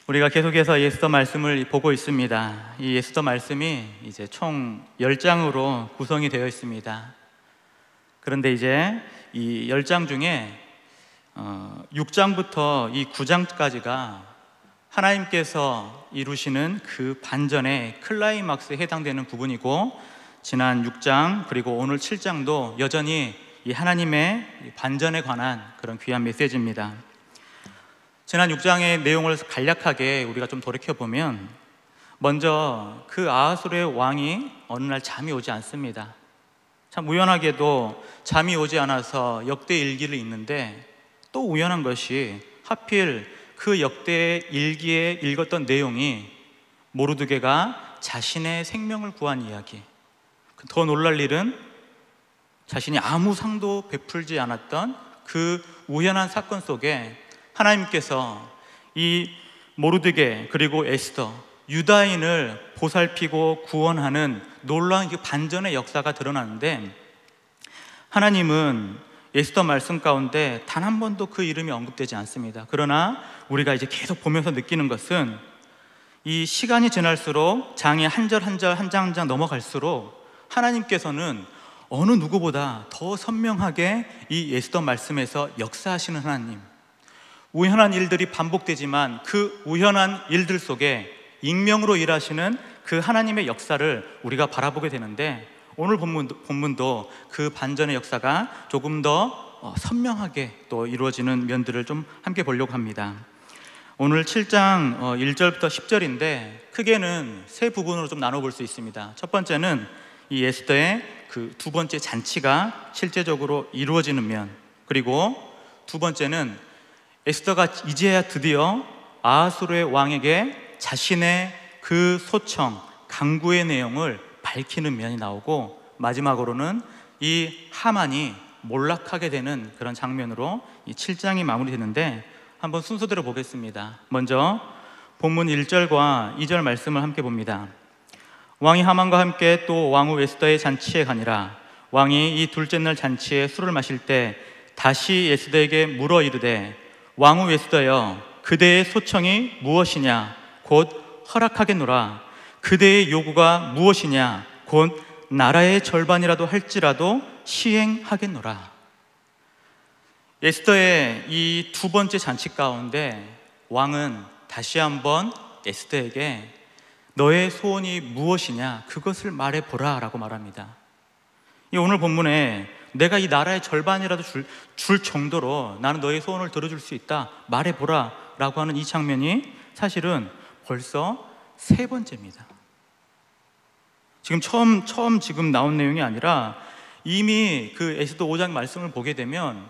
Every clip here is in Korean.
우리가 계속해서 에스더 말씀을 보고 있습니다. 이 에스더 말씀이 이제 총 10장으로 구성이 되어 있습니다. 그런데 이제 이 10장 중에 6장부터 이 9장까지가 하나님께서 이루시는 그 반전의 클라이막스에 해당되는 부분이고, 지난 6장 그리고 오늘 7장도 여전히 이 하나님의 반전에 관한 그런 귀한 메시지입니다. 지난 6장의 내용을 간략하게 우리가 좀 돌이켜보면, 먼저 그 아하수르의 왕이 어느 날 잠이 오지 않습니다. 참 우연하게도 잠이 오지 않아서 역대 일기를 읽는데, 또 우연한 것이 하필 그 역대 일기에 읽었던 내용이 모르드게가 자신의 생명을 구한 이야기. 더 놀랄 일은 자신이 아무 상도 베풀지 않았던 그 우연한 사건 속에 하나님께서 이 모르드게 그리고 에스더, 유다인을 보살피고 구원하는 놀라운 그 반전의 역사가 드러나는데, 하나님은 에스더 말씀 가운데 단 한 번도 그 이름이 언급되지 않습니다. 그러나 우리가 이제 계속 보면서 느끼는 것은, 이 시간이 지날수록 장이 한 절 한 절 한 장 한 장 넘어갈수록 하나님께서는 어느 누구보다 더 선명하게 이 에스더 말씀에서 역사하시는 하나님, 우연한 일들이 반복되지만 그 우연한 일들 속에 익명으로 일하시는 그 하나님의 역사를 우리가 바라보게 되는데, 오늘 본문도 그 반전의 역사가 조금 더 선명하게 또 이루어지는 면들을 좀 함께 보려고 합니다. 오늘 7장 1절부터 10절인데 크게는 세 부분으로 좀 나눠볼 수 있습니다. 첫 번째는 이 에스더의 그 두 번째 잔치가 실제적으로 이루어지는 면, 그리고 두 번째는 에스더가 이제야 드디어 아하수르의 왕에게 자신의 그 소청, 간구의 내용을 밝히는 면이 나오고, 마지막으로는 이 하만이 몰락하게 되는 그런 장면으로 이 7장이 마무리되는데, 한번 순서대로 보겠습니다. 먼저 본문 1절과 2절 말씀을 함께 봅니다. 왕이 하만과 함께 또 왕후 에스더의 잔치에 가니라. 왕이 이 둘째 날 잔치에 술을 마실 때 다시 에스더에게 물어 이르되, 왕후 에스더여, 그대의 소청이 무엇이냐? 곧 허락하겠노라. 그대의 요구가 무엇이냐? 곧 나라의 절반이라도 할지라도 시행하겠노라. 에스더의 이 두 번째 잔치 가운데 왕은 다시 한번 에스더에게 너의 소원이 무엇이냐? 그것을 말해보라 라고 말합니다. 이 오늘 본문에 내가 이 나라의 절반이라도 줄 정도로 나는 너의 소원을 들어줄 수 있다, 말해보라 라고 하는 이 장면이 사실은 벌써 세 번째입니다. 지금 처음 지금 나온 내용이 아니라 이미 그 에스더 5장 말씀을 보게 되면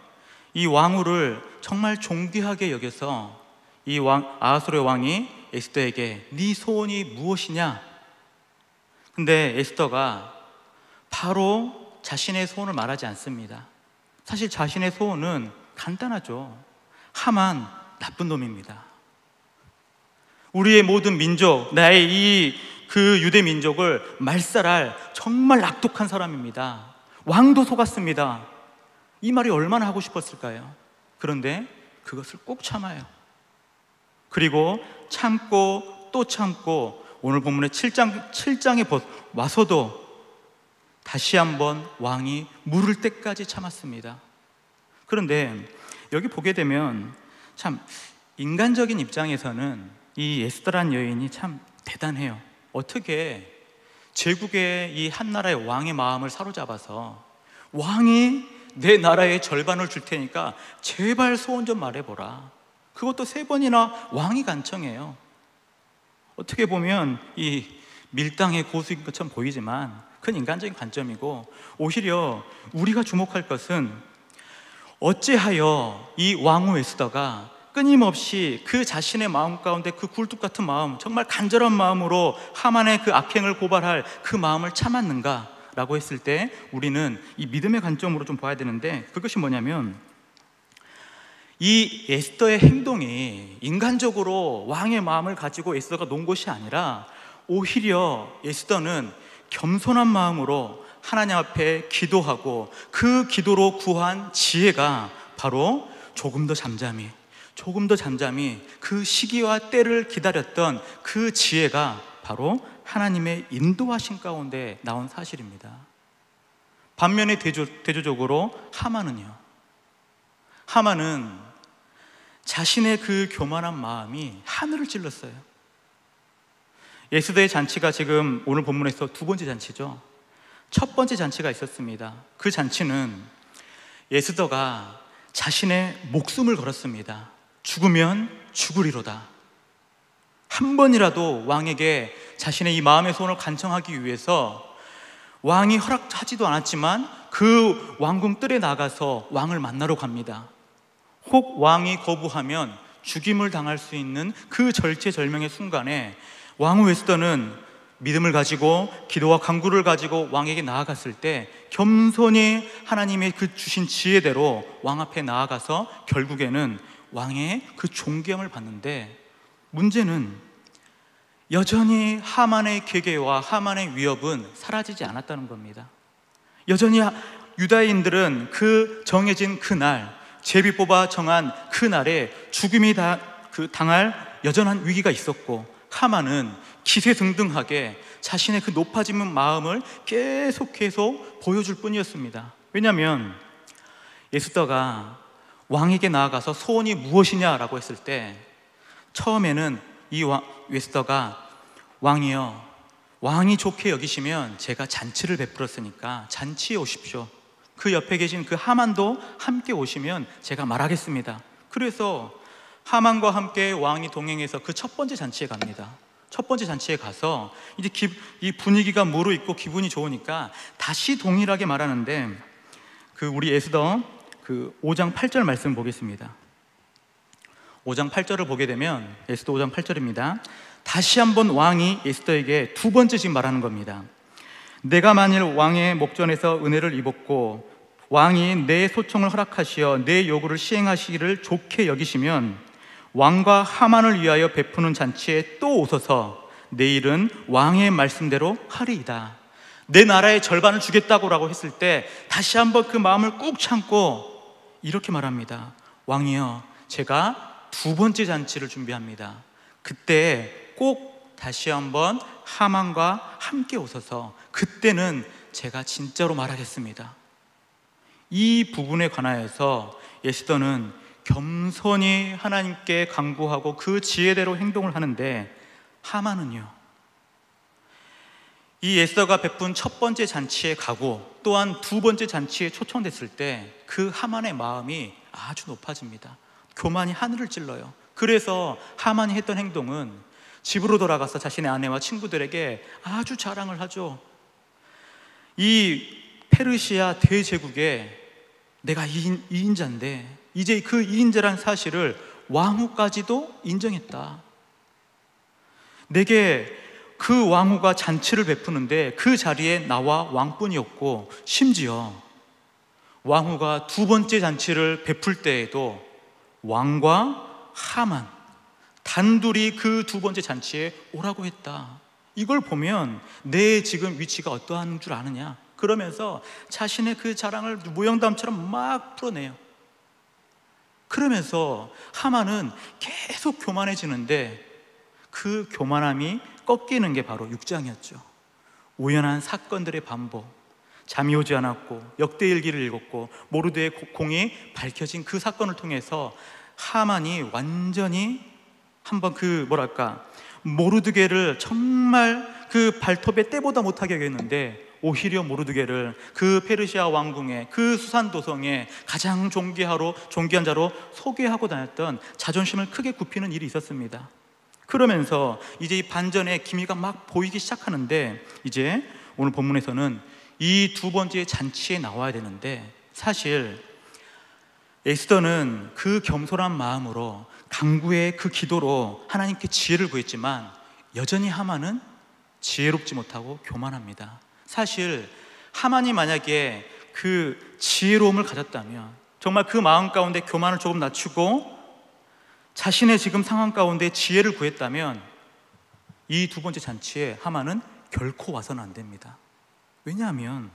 이 왕후를 정말 존귀하게 여겨서 이 아하수르의 왕이 에스더에게 네 소원이 무엇이냐? 근데 에스더가 바로 자신의 소원을 말하지 않습니다. 사실 자신의 소원은 간단하죠. 하만 나쁜 놈입니다. 우리의 모든 민족, 나의 이 그 유대 민족을 말살할 정말 악독한 사람입니다. 왕도 속았습니다. 이 말이 얼마나 하고 싶었을까요? 그런데 그것을 꼭 참아요. 그리고 참고 또 참고 오늘 본문의 7장에 와서도 다시 한번 왕이 물을 때까지 참았습니다. 그런데 여기 보게 되면 참 인간적인 입장에서는 이 에스더란 여인이 참 대단해요. 어떻게 제국의 이 한 나라의 왕의 마음을 사로잡아서, 왕이 내 나라의 절반을 줄 테니까 제발 소원 좀 말해보라, 그것도 세 번이나 왕이 간청해요. 어떻게 보면 이 밀당의 고수인 것처럼 보이지만 그건 인간적인 관점이고, 오히려 우리가 주목할 것은 어찌하여 이 왕후 에스더가 끊임없이 그 자신의 마음 가운데 그 굴뚝 같은 마음, 정말 간절한 마음으로 하만의 그 악행을 고발할 그 마음을 참았는가 라고 했을 때 우리는 이 믿음의 관점으로 좀 봐야 되는데, 그것이 뭐냐면 이 에스더의 행동이 인간적으로 왕의 마음을 가지고 에스더가 놓은 것이 아니라, 오히려 에스더는 겸손한 마음으로 하나님 앞에 기도하고 그 기도로 구한 지혜가 바로 조금 더 잠잠히, 조금 더 잠잠히 그 시기와 때를 기다렸던 그 지혜가 바로 하나님의 인도하신 가운데 나온 사실입니다. 반면에 대조적으로 하만은 자신의 그 교만한 마음이 하늘을 찔렀어요. 에스더의 잔치가 지금 오늘 본문에서 두 번째 잔치죠. 첫 번째 잔치가 있었습니다. 그 잔치는 에스더가 자신의 목숨을 걸었습니다. 죽으면 죽으리로다. 한 번이라도 왕에게 자신의 이 마음의 소원을 간청하기 위해서 왕이 허락하지도 않았지만 그 왕궁 뜰에 나가서 왕을 만나러 갑니다. 혹 왕이 거부하면 죽임을 당할 수 있는 그 절체절명의 순간에 왕후 에스더는 믿음을 가지고 기도와 간구를 가지고 왕에게 나아갔을 때 겸손히 하나님의 그 주신 지혜대로 왕 앞에 나아가서 결국에는 왕의 그 존경을 받는데, 문제는 여전히 하만의 계계와 하만의 위협은 사라지지 않았다는 겁니다. 여전히 유다인들은 그 정해진 그날, 제비 뽑아 정한 그날에 죽임이 당할 여전한 위기가 있었고, 하만은 기세등등하게 자신의 그 높아지는 마음을 계속 보여줄 뿐이었습니다. 왜냐하면 에스더가 왕에게 나아가서 소원이 무엇이냐라고 했을 때 처음에는 에스더가 왕이여, 왕이 좋게 여기시면 제가 잔치를 베풀었으니까 잔치에 오십시오. 그 옆에 계신 그 하만도 함께 오시면 제가 말하겠습니다. 그래서 하만과 함께 왕이 동행해서 그 첫 번째 잔치에 갑니다. 첫 번째 잔치에 가서 이제 이 분위기가 무르익고 기분이 좋으니까 다시 동일하게 말하는데, 우리 에스더 5장 8절 말씀 보겠습니다. 5장 8절을 보게 되면 에스더 5장 8절입니다. 다시 한번 왕이 에스더에게 두 번째씩 말하는 겁니다. 내가 만일 왕의 목전에서 은혜를 입었고 왕이 내 소청을 허락하시어 내 요구를 시행하시기를 좋게 여기시면 왕과 하만을 위하여 베푸는 잔치에 또 오소서. 내일은 왕의 말씀대로 하리이다. 내 나라의 절반을 주겠다고 했을 때 다시 한번 그 마음을 꾹 참고 이렇게 말합니다. 왕이여, 제가 두 번째 잔치를 준비합니다. 그때 꼭 다시 한번 하만과 함께 오소서. 그때는 제가 진짜로 말하겠습니다. 이 부분에 관하여서 에스더는 겸손히 하나님께 간구하고 그 지혜대로 행동을 하는데, 하만은요, 이 에스더가 베푼 첫 번째 잔치에 가고 또한 두 번째 잔치에 초청됐을 때 그 하만의 마음이 아주 높아집니다. 교만이 하늘을 찔러요. 그래서 하만이 했던 행동은 집으로 돌아가서 자신의 아내와 친구들에게 아주 자랑을 하죠. 이 페르시아 대제국에 내가 2인자인데 이제 그 2인자란 사실을 왕후까지도 인정했다. 내게 그 왕후가 잔치를 베푸는데 그 자리에 나와 왕뿐이었고, 심지어 왕후가 두 번째 잔치를 베풀 때에도 왕과 하만 단둘이 그 두 번째 잔치에 오라고 했다. 이걸 보면 내 지금 위치가 어떠한 줄 아느냐, 그러면서 자신의 그 자랑을 무용담처럼 막 풀어내요. 그러면서 하만은 계속 교만해지는데 그 교만함이 꺾이는 게 바로 6장이었죠. 우연한 사건들의 반복, 잠이 오지 않았고 역대일기를 읽었고 모르드의 공이 밝혀진 그 사건을 통해서 하만이 완전히 한번 모르드게를 정말 그 발톱의 때보다 못하게 여겼는데, 오히려 모르드게를 그 페르시아 왕궁의 그 수산 도성의 가장 존귀한 자로 소개하고 다녔던, 자존심을 크게 굽히는 일이 있었습니다. 그러면서 이제 이 반전의 기미가 막 보이기 시작하는데, 이제 오늘 본문에서는 이 두 번째 잔치에 나와야 되는데, 사실 에스더는 그 겸손한 마음으로 간구의 그 기도로 하나님께 지혜를 구했지만 여전히 하만은 지혜롭지 못하고 교만합니다. 사실 하만이 만약에 그 지혜로움을 가졌다면, 정말 그 마음 가운데 교만을 조금 낮추고 자신의 지금 상황 가운데 지혜를 구했다면 이 두 번째 잔치에 하만은 결코 와서는 안 됩니다. 왜냐하면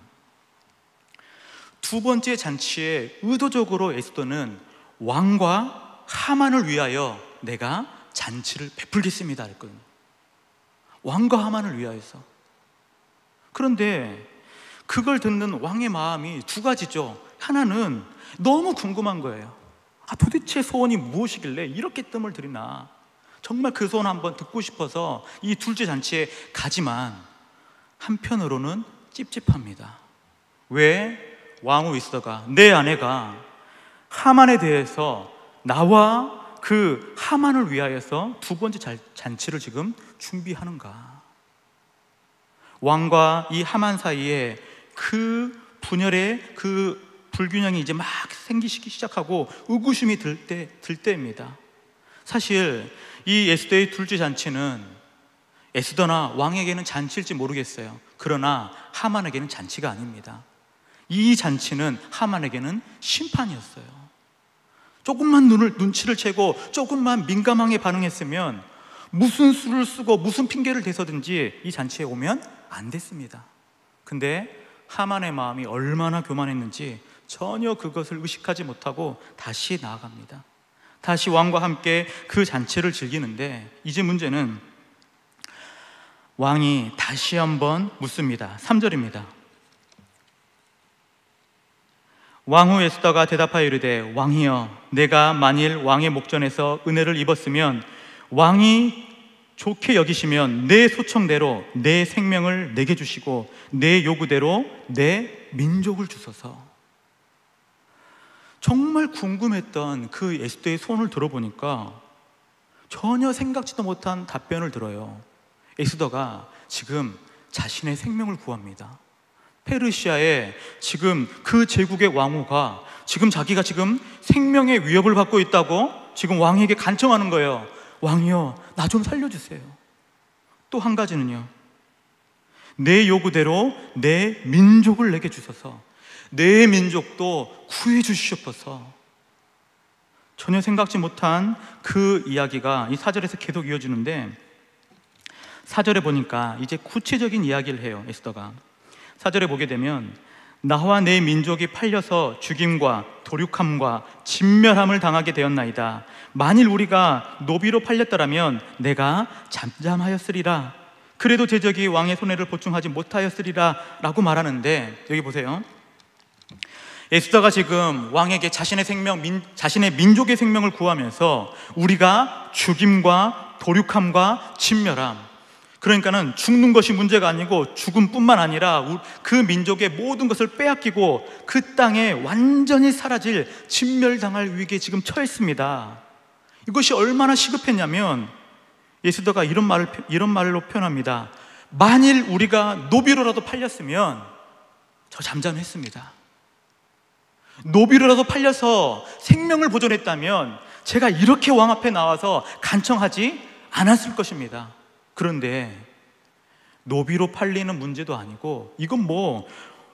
두 번째 잔치에 의도적으로 에스더는 왕과 하만을 위하여 내가 잔치를 베풀겠습니다 했거든요. 왕과 하만을 위하여서. 그런데 그걸 듣는 왕의 마음이 두 가지죠. 하나는 너무 궁금한 거예요. 도대체 소원이 무엇이길래 이렇게 뜸을 들이나, 정말 그 소원 한번 듣고 싶어서 이 둘째 잔치에 가지만, 한편으로는 찝찝합니다. 왜 왕후 에스더가, 내 아내가 하만에 대해서 나와 그 하만을 위하여서 두 번째 잔치를 지금 준비하는가? 왕과 이 하만 사이에 그 분열의 그 불균형이 이제 막 생기기 시작하고 의구심이 들 때입니다. 사실 이 에스더의 둘째 잔치는 에스더나 왕에게는 잔치일지 모르겠어요. 그러나 하만에게는 잔치가 아닙니다. 이 잔치는 하만에게는 심판이었어요. 조금만 눈치를 채고 조금만 민감하게 반응했으면 무슨 수를 쓰고 무슨 핑계를 대서든지 이 잔치에 오면 안 됐습니다. 근데 하만의 마음이 얼마나 교만했는지 전혀 그것을 의식하지 못하고 다시 나아갑니다. 다시 왕과 함께 그 잔치를 즐기는데, 이제 문제는 왕이 다시 한번 묻습니다. 3절입니다. 왕후 에스더가 대답하여 이르되, 왕이여, 내가 만일 왕의 목전에서 은혜를 입었으면 왕이 좋게 여기시면 내 소청대로 내 생명을 내게 주시고 내 요구대로 내 민족을 주소서. 정말 궁금했던 그 에스더의 소원을 들어보니까 전혀 생각지도 못한 답변을 들어요. 에스더가 지금 자신의 생명을 구합니다. 페르시아의 지금 그 제국의 왕후가 지금 자기가 지금 생명의 위협을 받고 있다고 지금 왕에게 간청하는 거예요. 왕이여, 나 좀 살려주세요. 또 한 가지는요, 내 요구대로 내 민족을 내게 주소서. 내 민족도 구해 주시옵소서. 전혀 생각지 못한 그 이야기가 이 4절에서 계속 이어지는데, 4절에 보니까 이제 구체적인 이야기를 해요. 에스더가 4절에 보게 되면, 나와 내 민족이 팔려서 죽임과 도륙함과 진멸함을 당하게 되었나이다. 만일 우리가 노비로 팔렸더라면 내가 잠잠하였으리라. 그래도 제적이 왕의 손해를 보충하지 못하였으리라 라고 말하는데, 여기 보세요. 에스더가 지금 왕에게 자신의 생명, 자신의 민족의 생명을 구하면서 우리가 죽임과 도륙함과 진멸함, 그러니까는 죽는 것이 문제가 아니고 죽음뿐만 아니라 그 민족의 모든 것을 빼앗기고 그 땅에 완전히 사라질, 진멸당할 위기에 지금 처했습니다. 이것이 얼마나 시급했냐면 에스더가 이런 말로 표현합니다. 만일 우리가 노비로라도 팔렸으면 저 잠잠했습니다. 노비로라도 팔려서 생명을 보존했다면 제가 이렇게 왕 앞에 나와서 간청하지 않았을 것입니다. 그런데 노비로 팔리는 문제도 아니고, 이건 뭐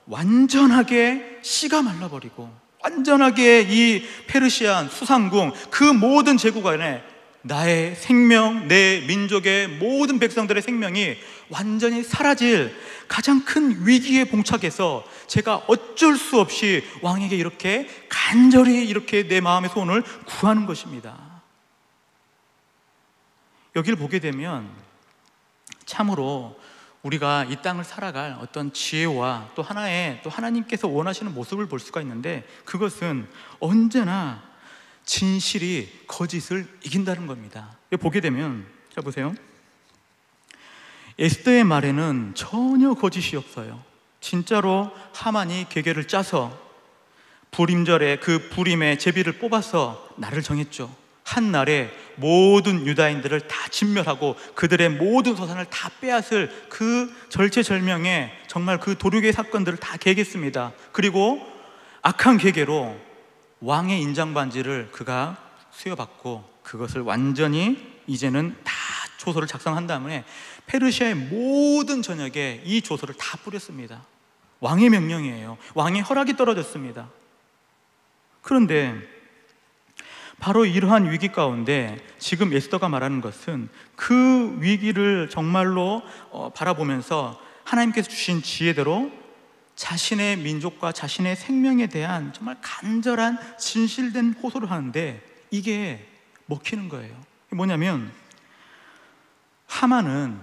완전하게 씨가 말라버리고 완전하게 이 페르시안 수상궁 그 모든 제국 안에 나의 생명, 내 민족의 모든 백성들의 생명이 완전히 사라질 가장 큰 위기에 봉착해서 제가 어쩔 수 없이 왕에게 이렇게 간절히 이렇게 내 마음의 소원을 구하는 것입니다. 여기를 보게 되면 참으로 우리가 이 땅을 살아갈 어떤 지혜와 또 하나의 또 하나님께서 원하시는 모습을 볼 수가 있는데, 그것은 언제나 진실이 거짓을 이긴다는 겁니다. 여기 보게 되면, 자 보세요. 에스더의 말에는 전혀 거짓이 없어요. 진짜로 하만이 계계를 짜서 불임절에 그 불임의 제비를 뽑아서 날을 정했죠. 한 날에 모든 유다인들을 다 진멸하고 그들의 모든 소산을 다 빼앗을 그 절체절명의 정말 그 도륙의 사건들을 다 계획했습니다. 그리고 악한 계계로 왕의 인장반지를 그가 수여받고 그것을 완전히 이제는 다 조서를 작성한 다음에 페르시아의 모든 전역에 이 조서를 다 뿌렸습니다. 왕의 명령이에요. 왕의 허락이 떨어졌습니다. 그런데 바로 이러한 위기 가운데 지금 에스더가 말하는 것은 그 위기를 정말로 바라보면서 하나님께서 주신 지혜대로 자신의 민족과 자신의 생명에 대한 정말 간절한 진실된 호소를 하는데, 이게 먹히는 거예요. 뭐냐면 하만은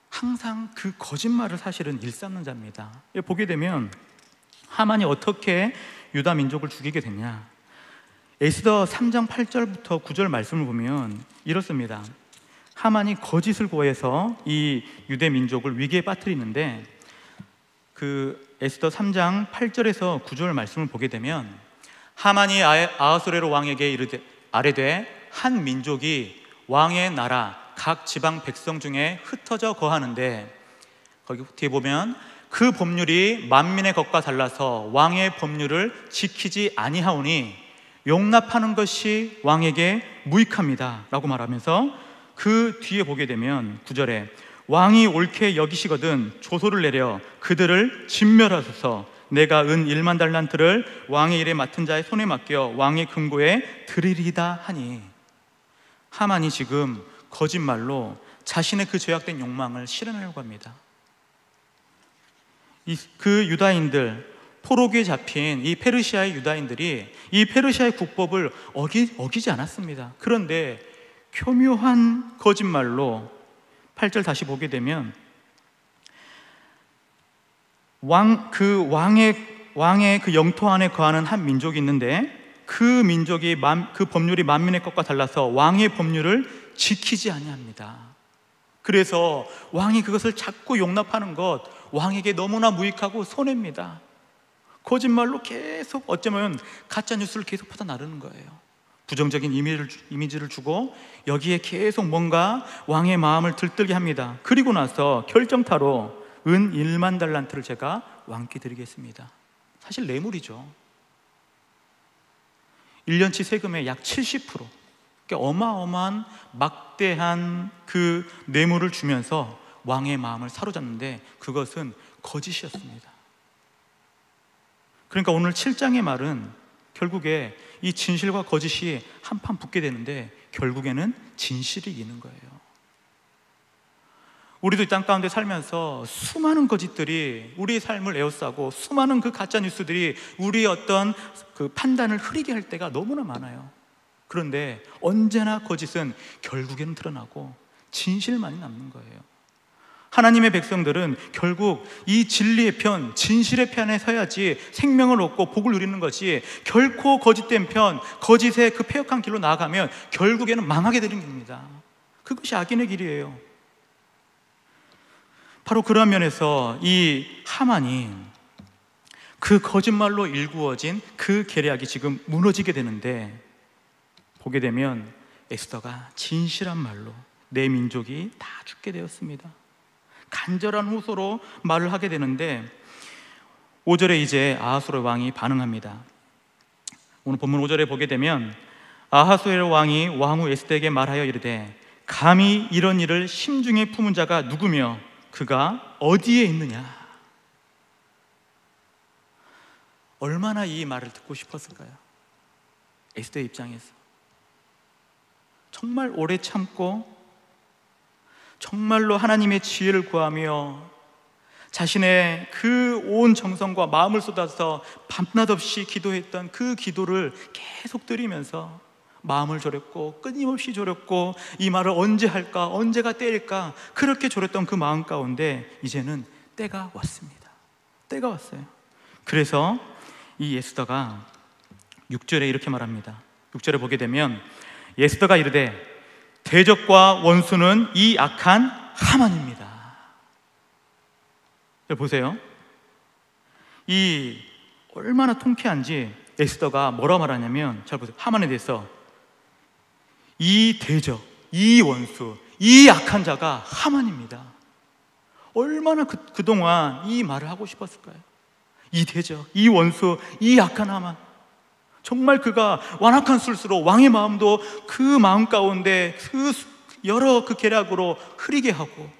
항상 그 거짓말을 사실은 일삼는 자입니다. 보게 되면 하만이 어떻게 유다 민족을 죽이게 됐냐, 에스더 3장 8절부터 9절 말씀을 보면 이렇습니다. 하만이 거짓을 고해서 이 유대 민족을 위기에 빠뜨리는데, 그 에스더 3장 8절에서 9절 말씀을 보게 되면 하만이 아하수에로 왕에게 아뢰되 한 민족이 왕의 나라 각 지방 백성 중에 흩어져 거하는데, 거기 뒤에 보면 그 법률이 만민의 것과 달라서 왕의 법률을 지키지 아니하오니 용납하는 것이 왕에게 무익합니다 라고 말하면서, 그 뒤에 보게 되면 9절에 왕이 옳게 여기시거든 조소를 내려 그들을 진멸하소서. 내가 은 1만 달란트를 왕의 일에 맡은 자의 손에 맡겨 왕의 금고에 드리리다 하니, 하만이 지금 거짓말로 자신의 그 죄악된 욕망을 실현하려고 합니다. 그 유다인들, 포로기에 잡힌 이 페르시아의 유다인들이 이 페르시아의 국법을 어기지 않았습니다. 그런데 교묘한 거짓말로 8절 다시 보게 되면 왕의 그 영토 안에 거하는 한 민족이 있는데, 그 민족이 그 법률이 만민의 것과 달라서 왕의 법률을 지키지 아니합니다. 그래서 왕이 그것을 자꾸 용납하는 것, 왕에게 너무나 무익하고 손해입니다. 거짓말로 계속, 어쩌면 가짜 뉴스를 계속 퍼다 나르는 거예요. 부정적인 이미지를 주고 여기에 계속 뭔가 왕의 마음을 들뜨게 합니다. 그리고 나서 결정타로 은 1만 달란트를 제가 왕께 드리겠습니다. 사실 뇌물이죠. 1년치 세금의 약 70%, 그러니까 어마어마한 막대한 그 뇌물을 주면서 왕의 마음을 사로잡는데, 그것은 거짓이었습니다. 그러니까 오늘 7장의 말은 결국에 이 진실과 거짓이 한판 붙게 되는데, 결국에는 진실이 이기는 거예요. 우리도 이 땅 가운데 살면서 수많은 거짓들이 우리의 삶을 에워싸고, 수많은 그 가짜 뉴스들이 우리의 어떤 그 판단을 흐리게 할 때가 너무나 많아요. 그런데 언제나 거짓은 결국에는 드러나고 진실만이 남는 거예요. 하나님의 백성들은 결국 이 진리의 편, 진실의 편에 서야지 생명을 얻고 복을 누리는 것이, 결코 거짓된 편, 거짓의 그 패역한 길로 나아가면 결국에는 망하게 되는 길입니다. 그것이 악인의 길이에요. 바로 그런 면에서 이 하만이 그 거짓말로 일구어진 그 계략이 지금 무너지게 되는데, 보게 되면 에스더가 진실한 말로 내 민족이 다 죽게 되었습니다, 간절한 호소로 말을 하게 되는데, 5절에 이제 아하수에로 왕이 반응합니다. 오늘 본문 5절에 보게 되면 아하수에로 왕이 왕후 에스더에게 말하여 이르되 감히 이런 일을 심중에 품은 자가 누구며 그가 어디에 있느냐. 얼마나 이 말을 듣고 싶었을까요? 에스더의 입장에서 정말 오래 참고 정말로 하나님의 지혜를 구하며 자신의 그 온 정성과 마음을 쏟아서 밤낮 없이 기도했던 그 기도를 계속 드리면서 마음을 졸였고 끊임없이 졸였고, 이 말을 언제 할까, 언제가 때일까, 그렇게 졸였던 그 마음 가운데 이제는 때가 왔습니다. 때가 왔어요. 그래서 이 에스더가 6절에 이렇게 말합니다. 6절에 보게 되면 에스더가 이르되 대적과 원수는 이 악한 하만입니다. 보세요. 이 얼마나 통쾌한지 에스더가 뭐라 말하냐면, 잘 보세요. 하만에 대해서 이 대적, 이 원수, 이 악한 자가 하만입니다. 얼마나 그동안 이 말을 하고 싶었을까요? 이 대적, 이 원수, 이 악한 하만. 정말 그가 완악한 술수로 왕의 마음도 그 마음 가운데 그 여러 그 계략으로 흐리게 하고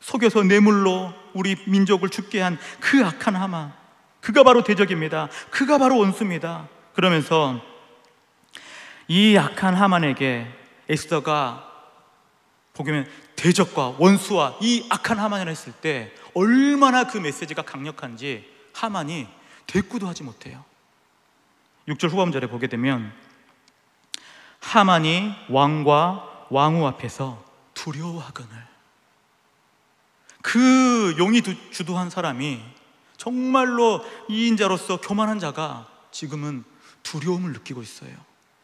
속여서 뇌물로 우리 민족을 죽게 한 그 악한 하만, 그가 바로 대적입니다. 그가 바로 원수입니다. 그러면서 이 악한 하만에게 에스더가 보면 대적과 원수와 이 악한 하만을 했을 때 얼마나 그 메시지가 강력한지 하만이 대꾸도 하지 못해요. 6절 후반절에 보게 되면 하만이 왕과 왕후 앞에서 두려워하거늘. 그 용이 주도한 사람이 정말로 이인자로서 교만한 자가 지금은 두려움을 느끼고 있어요.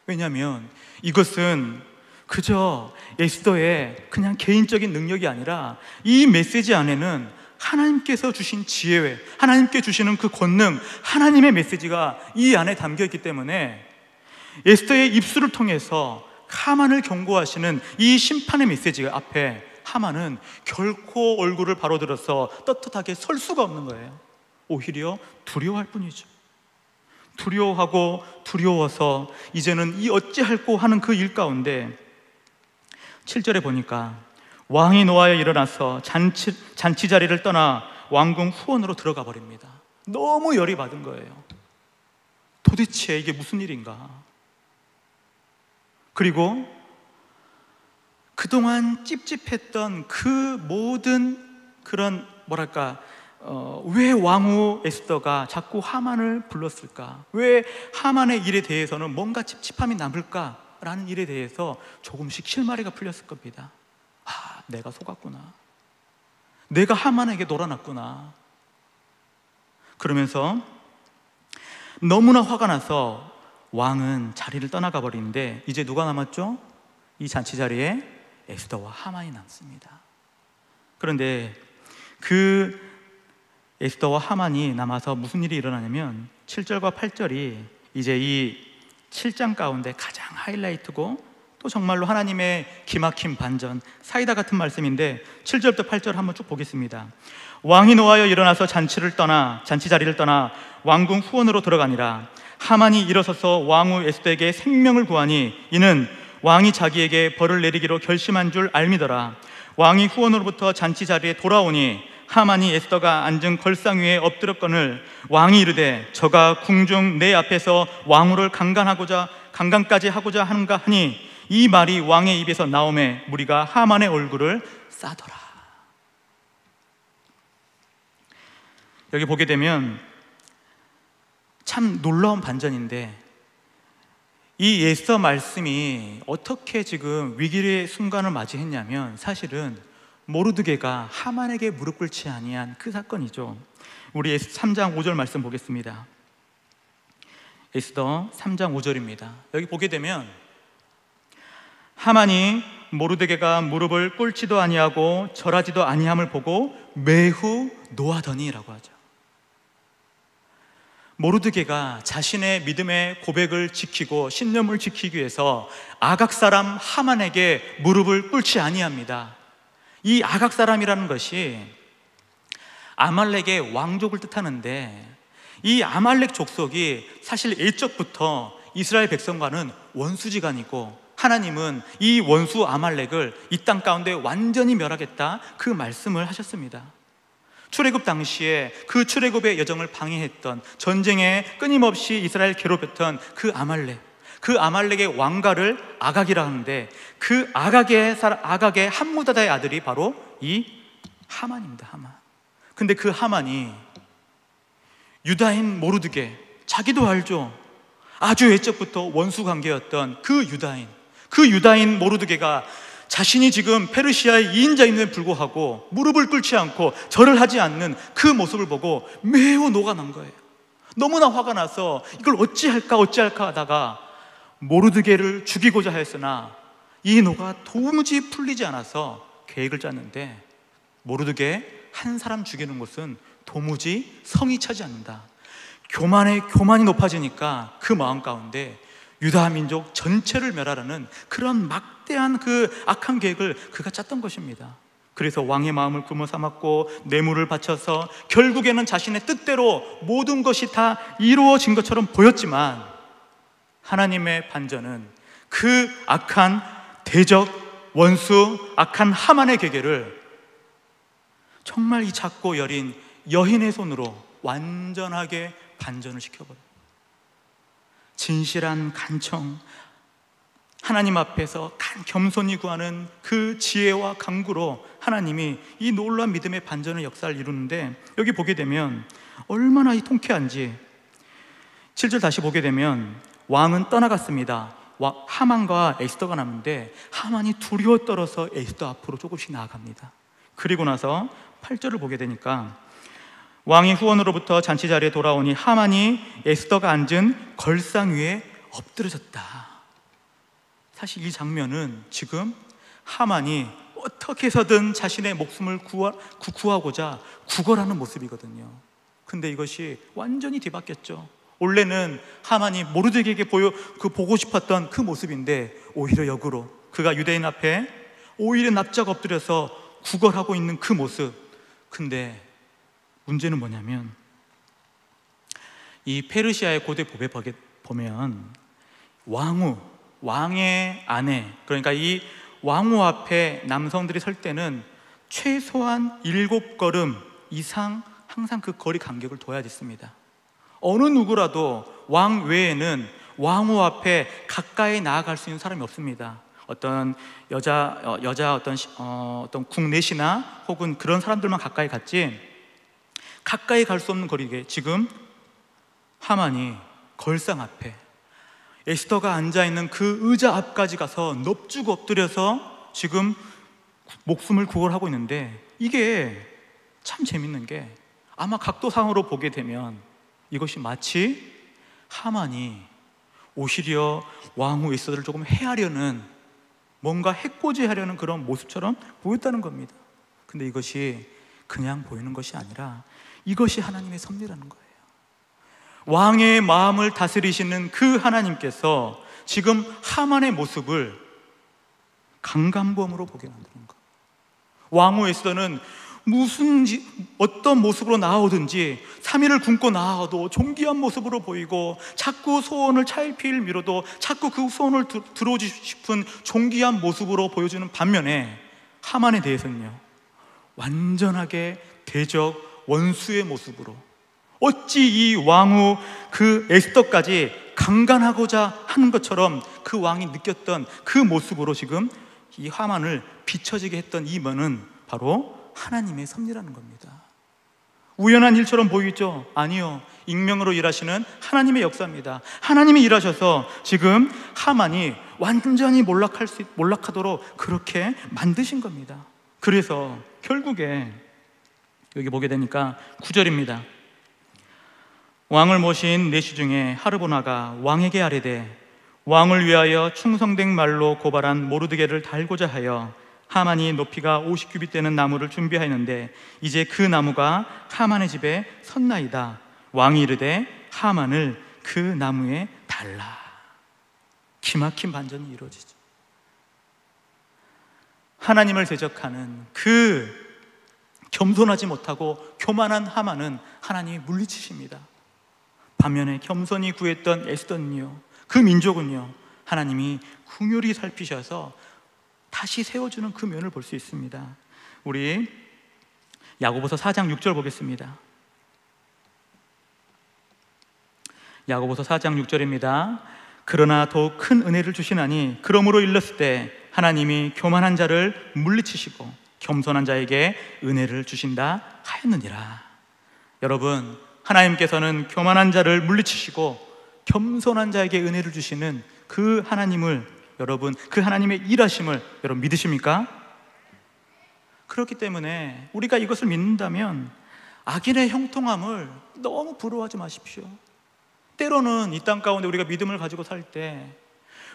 왜냐하면 이것은 그저 에스더의 그냥 개인적인 능력이 아니라 이 메시지 안에는 하나님께서 주신 지혜, 하나님께 주시는 그 권능, 하나님의 메시지가 이 안에 담겨 있기 때문에 에스더의 입술을 통해서 하만을 경고하시는 이 심판의 메시지 앞에 하만은 결코 얼굴을 바로 들어서 떳떳하게 설 수가 없는 거예요. 오히려 두려워할 뿐이죠. 두려워하고 두려워서 이제는 이 어찌할꼬 하는 그 일 가운데 7절에 보니까 왕이 노하여 일어나서 잔치 자리를 떠나 왕궁 후원으로 들어가 버립니다. 너무 열이 받은 거예요. 도대체 이게 무슨 일인가? 그리고 그동안 찝찝했던 그 모든 그런 왜 왕후 에스더가 자꾸 하만을 불렀을까? 왜 하만의 일에 대해서는 뭔가 찝찝함이 남을까라는 일에 대해서 조금씩 실마리가 풀렸을 겁니다. 아, 내가 속았구나. 내가 하만에게 놀아났구나. 그러면서 너무나 화가 나서 왕은 자리를 떠나가 버리는데 이제 누가 남았죠? 이 잔치 자리에 에스더와 하만이 남습니다. 그런데 그 에스더와 하만이 남아서 무슨 일이 일어나냐면 7절과 8절이 이제 이 7장 가운데 가장 하이라이트고 또 정말로 하나님의 기막힌 반전, 사이다 같은 말씀인데 7절부터 8절 한번 쭉 보겠습니다. 왕이 노하여 일어나서 잔치 자리를 떠나 왕궁 후원으로 들어가니라. 하만이 일어서서 왕후 에스더에게 생명을 구하니 이는 왕이 자기에게 벌을 내리기로 결심한 줄 알미더라. 왕이 후원으로부터 잔치 자리에 돌아오니 하만이 에스더가 앉은 걸상 위에 엎드렸거늘 왕이 이르되 저가 궁중 내 앞에서 왕후를 강간까지 하고자 하는가 하니 이 말이 왕의 입에서 나오매 무리가 하만의 얼굴을 싸더라. 여기 보게 되면 참 놀라운 반전인데 이 에스더 말씀이 어떻게 지금 위기의 순간을 맞이했냐면 사실은 모르드게가 하만에게 무릎 꿇지 아니한 그 사건이죠. 우리 3장 5절 말씀 보겠습니다. 에스더 3장 5절입니다. 여기 보게 되면 하만이 모르드게가 무릎을 꿇지도 아니하고 절하지도 아니함을 보고 매우 노하더니라고 하죠. 모르드게가 자신의 믿음의 고백을 지키고 신념을 지키기 위해서 아각 사람 하만에게 무릎을 꿇지 아니합니다. 이 아각 사람이라는 것이 아말렉의 왕족을 뜻하는데 이 아말렉 족속이 사실 일적부터 이스라엘 백성과는 원수지간이고 하나님은 이 원수 아말렉을 이 땅 가운데 완전히 멸하겠다 그 말씀을 하셨습니다. 출애굽 당시에 그 출애굽의 여정을 방해했던 전쟁에 끊임없이 이스라엘 괴롭혔던 그 아말렉의 왕가를 아각이라 하는데 그 아각의 함무다다의 아들이 바로 이 하만입니다. 하만. 근데 그 하만이 유다인 모르드게, 자기도 알죠. 아주 옛적부터 원수 관계였던 그 유다인 모르드게가 자신이 지금 페르시아의 이인자임에도 불구하고 무릎을 꿇지 않고 절을 하지 않는 그 모습을 보고 매우 녹아난 거예요. 너무나 화가 나서 이걸 어찌할까 하다가 모르드게를 죽이고자 했으나 이 노가 도무지 풀리지 않아서 계획을 짰는데 모르드게 한 사람 죽이는 것은 도무지 성이 차지 않는다. 교만이 높아지니까 그 마음 가운데 유다 민족 전체를 멸하라는 그런 막대한 그 악한 계획을 그가 짰던 것입니다. 그래서 왕의 마음을 구모 삼았고 뇌물을 바쳐서 결국에는 자신의 뜻대로 모든 것이 다 이루어진 것처럼 보였지만 하나님의 반전은 그 악한 대적 원수 악한 하만의 계계를 정말 이 작고 여린 여인의 손으로 완전하게 반전을 시켜버려요. 진실한 간청, 하나님 앞에서 겸손히 구하는 그 지혜와 강구로 하나님이 이 놀라운 믿음의 반전의 역사를 이루는데 여기 보게 되면 얼마나 이 통쾌한지 7절 다시 보게 되면 왕은 떠나갔습니다. 하만과 에스더가 남는데 하만이 두려워 떨어서 에스더 앞으로 조금씩 나아갑니다. 그리고 나서 8절을 보게 되니까 왕이 후원으로부터 잔치 자리에 돌아오니 하만이 에스더가 앉은 걸상 위에 엎드려졌다. 사실 이 장면은 지금 하만이 어떻게 해서든 자신의 목숨을 구하고자 구걸하는 모습이거든요. 근데 이것이 완전히 뒤바뀌었죠. 원래는 하만이 모르드게에게 보고 싶었던 그 모습인데 오히려 역으로 그가 유대인 앞에 오히려 납작 엎드려서 구걸하고 있는 그 모습. 근데 문제는 뭐냐면 이 페르시아의 고대 법에 보면 왕의 아내, 그러니까 이 왕후 앞에 남성들이 설 때는 최소한 7걸음 이상 항상 그 거리 간격을 둬야 됐습니다. 어느 누구라도 왕 외에는 왕후 앞에 가까이 나아갈 수 있는 사람이 없습니다. 어떤 어떤 국내시나 혹은 그런 사람들만 가까이 갔지 가까이 갈 수 없는 거리에 지금 하만이 걸상 앞에 에스더가 앉아있는 그 의자 앞까지 가서 넙죽 엎드려서 지금 목숨을 구걸하고 있는데, 이게 참 재밌는 게 아마 각도상으로 보게 되면 이것이 마치 하만이 오히려 왕후 에스더를 조금 해하려는, 뭔가 해코지하려는 그런 모습처럼 보였다는 겁니다. 근데 이것이 그냥 보이는 것이 아니라 이것이 하나님의 섭리라는 거예요. 왕의 마음을 다스리시는 그 하나님께서 지금 하만의 모습을 강간범으로 보게 만드는 거예요. 왕후 에스더는 어떤 모습으로 나오든지 3일을 굶고 나아도 존귀한 모습으로 보이고, 자꾸 소원을 차일피일 미뤄도 자꾸 그 소원을 들어오고 싶은 존귀한 모습으로 보여주는 반면에, 하만에 대해서는요 완전하게 대적 원수의 모습으로, 어찌 이 왕후 그 에스더까지 강간하고자 하는 것처럼 그 왕이 느꼈던 그 모습으로 지금 이 하만을 비춰지게 했던 이 면은 바로 하나님의 섭리라는 겁니다. 우연한 일처럼 보이죠? 아니요, 익명으로 일하시는 하나님의 역사입니다. 하나님이 일하셔서 지금 하만이 완전히 몰락하도록 그렇게 만드신 겁니다. 그래서 결국에 여기 보게 되니까 9절입니다. 왕을 모신 내시 중에 하르보나가 왕에게 아뢰되 왕을 위하여 충성된 말로 고발한 모르드게를 달고자 하여 하만이 높이가 50규빗 되는 나무를 준비하였는데 이제 그 나무가 하만의 집에 섰나이다. 왕이 이르되 하만을 그 나무에 달라. 기막힌 반전이 이루어지죠. 하나님을 대적하는 그 겸손하지 못하고 교만한 하만은 하나님이 물리치십니다. 반면에 겸손히 구했던 에스더는요, 그 민족은요 하나님이 긍휼히 살피셔서 다시 세워주는 그 면을 볼 수 있습니다. 우리 야고보서 4장 6절 보겠습니다. 야고보서 4장 6절입니다. 그러나 더욱 큰 은혜를 주시나니 그러므로 일렀을 때 하나님이 교만한 자를 물리치시고 겸손한 자에게 은혜를 주신다 하였느니라. 여러분, 하나님께서는 교만한 자를 물리치시고 겸손한 자에게 은혜를 주시는 그 하나님을, 여러분, 그 하나님의 일하심을 여러분 믿으십니까? 그렇기 때문에 우리가 이것을 믿는다면 악인의 형통함을 너무 부러워하지 마십시오. 때로는 이 땅 가운데 우리가 믿음을 가지고 살 때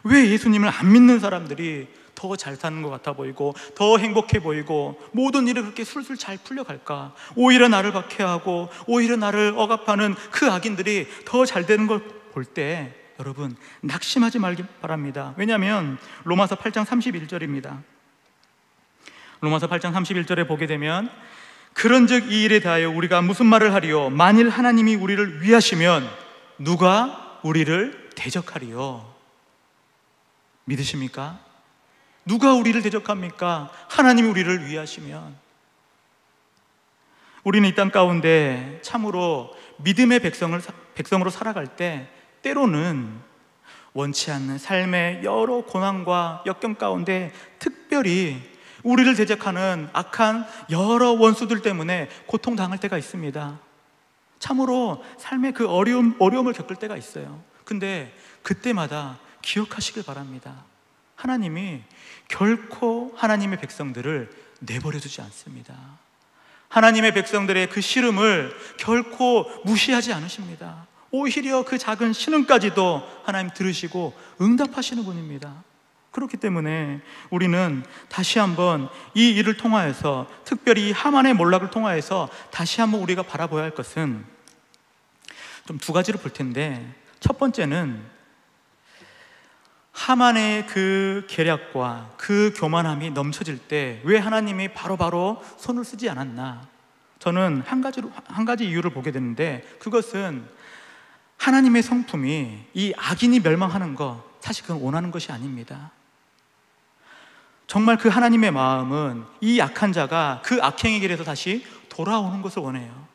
왜 예수님을 안 믿는 사람들이 더 잘 사는 것 같아 보이고 더 행복해 보이고 모든 일이 그렇게 술술 잘 풀려갈까? 오히려 나를 박해하고 오히려 나를 억압하는 그 악인들이 더 잘 되는 걸 볼 때 여러분 낙심하지 말기 바랍니다. 왜냐하면 로마서 8장 31절입니다. 로마서 8장 31절에 보게 되면 그런즉 이 일에 대하여 우리가 무슨 말을 하리요? 만일 하나님이 우리를 위하시면 누가 우리를 대적하리요? 믿으십니까? 누가 우리를 대적합니까? 하나님이 우리를 위하시면. 우리는 이 땅 가운데 참으로 믿음의 백성으로 살아갈 때 때로는 원치 않는 삶의 여러 고난과 역경 가운데 특별히 우리를 대적하는 악한 여러 원수들 때문에 고통당할 때가 있습니다. 참으로 삶의 그 어려움을 겪을 때가 있어요. 근데 그때마다 기억하시길 바랍니다. 하나님이 결코 하나님의 백성들을 내버려 두지 않습니다. 하나님의 백성들의 그 시름을 결코 무시하지 않으십니다. 오히려 그 작은 신음까지도 하나님 들으시고 응답하시는 분입니다. 그렇기 때문에 우리는 다시 한번 이 일을 통하여서, 특별히 이 하만의 몰락을 통하여서 다시 한번 우리가 바라봐야 할 것은 좀 두 가지를 볼 텐데, 첫 번째는 하만의 그 계략과 그 교만함이 넘쳐질 때 왜 하나님이 바로바로 손을 쓰지 않았나? 저는 한 가지 이유를 보게 되는데, 그것은 하나님의 성품이 이 악인이 멸망하는 것, 사실 그건 원하는 것이 아닙니다. 정말 그 하나님의 마음은 이 약한 자가 그 악행의 길에서 다시 돌아오는 것을 원해요.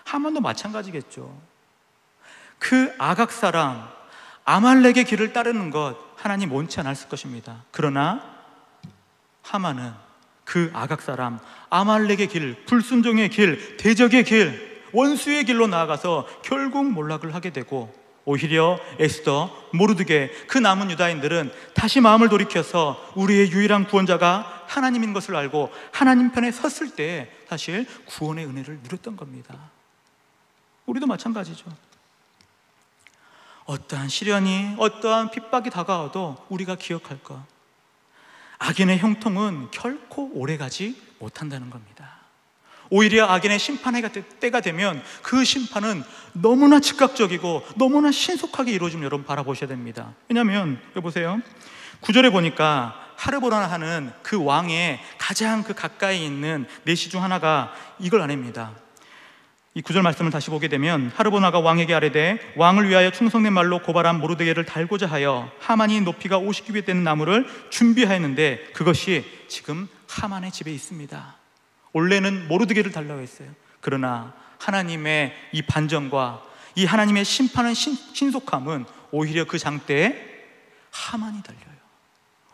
하만도 마찬가지겠죠. 그 아각 사람 아말렉의 길을 따르는 것 하나님 원치 않았을 것입니다. 그러나 하만은 그 아각 사람 아말렉의 길, 불순종의 길, 대적의 길, 원수의 길로 나아가서 결국 몰락을 하게 되고, 오히려 에스더, 모르드게, 그 남은 유다인들은 다시 마음을 돌이켜서 우리의 유일한 구원자가 하나님인 것을 알고 하나님 편에 섰을 때 사실 구원의 은혜를 누렸던 겁니다. 우리도 마찬가지죠. 어떠한 시련이, 어떠한 핍박이 다가와도 우리가 기억할 것, 악인의 형통은 결코 오래가지 못한다는 겁니다. 오히려 악인의 심판의 때가 되면 그 심판은 너무나 즉각적이고 너무나 신속하게 이루어짐을 여러분 바라보셔야 됩니다. 왜냐하면 여보세요, 9절에 보니까 하르보나 하는 그 왕의 가장 그 가까이 있는 내시 중 하나가 이걸 아냅니다. 이 9절 말씀을 다시 보게 되면, 하르보나가 왕에게 아뢰되 왕을 위하여 충성된 말로 고발한 모르드게를 달고자 하여 하만이 높이가 50규빗 되는 나무를 준비하였는데 그것이 지금 하만의 집에 있습니다. 원래는 모르드게를 달라고 했어요. 그러나 하나님의 이 반전과 이 하나님의 심판의 신속함은 오히려 그 장대에 하만이 달려요.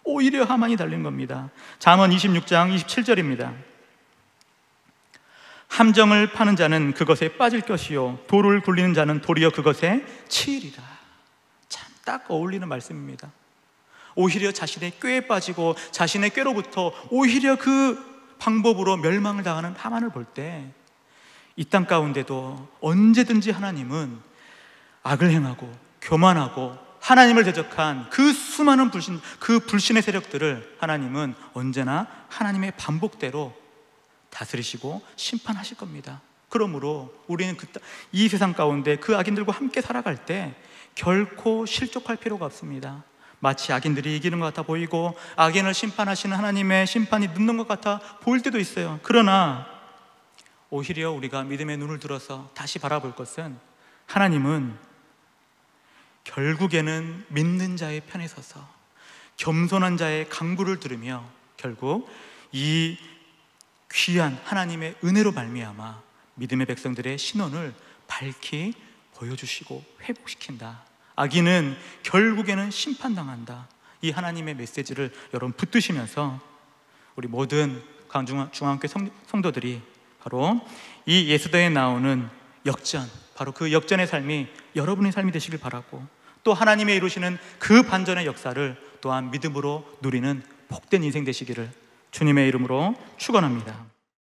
오히려 하만이 달린 겁니다. 잠언 26장 27절입니다. 함정을 파는 자는 그것에 빠질 것이요 돌을 굴리는 자는 도리어 그것에 치이리라. 참 딱 어울리는 말씀입니다. 오히려 자신의 꾀에 빠지고 자신의 꾀로부터 오히려 그 방법으로 멸망을 당하는 하만을 볼 때, 이 땅 가운데도 언제든지 하나님은 악을 행하고 교만하고 하나님을 대적한 그 수많은 불신의 세력들을 하나님은 언제나 하나님의 반복대로 다스리시고 심판하실 겁니다. 그러므로 우리는 이 세상 가운데 그 악인들과 함께 살아갈 때 결코 실족할 필요가 없습니다. 마치 악인들이 이기는 것 같아 보이고 악인을 심판하시는 하나님의 심판이 늦는 것 같아 보일 때도 있어요. 그러나 오히려 우리가 믿음의 눈을 들어서 다시 바라볼 것은, 하나님은 결국에는 믿는 자의 편에 서서 겸손한 자의 간구를 들으며 결국 이 귀한 하나님의 은혜로 말미암아 믿음의 백성들의 신원을 밝히 보여주시고 회복시킨다. 악인은 결국에는 심판당한다. 이 하나님의 메시지를 여러분 붙드시면서 우리 모든 강중앙교회 성도들이 바로 이 예수더에 나오는 역전, 바로 그 역전의 삶이 여러분의 삶이 되시길 바라고, 또 하나님의 이루시는 그 반전의 역사를 또한 믿음으로 누리는 복된 인생 되시기를 주님의 이름으로 축원합니다.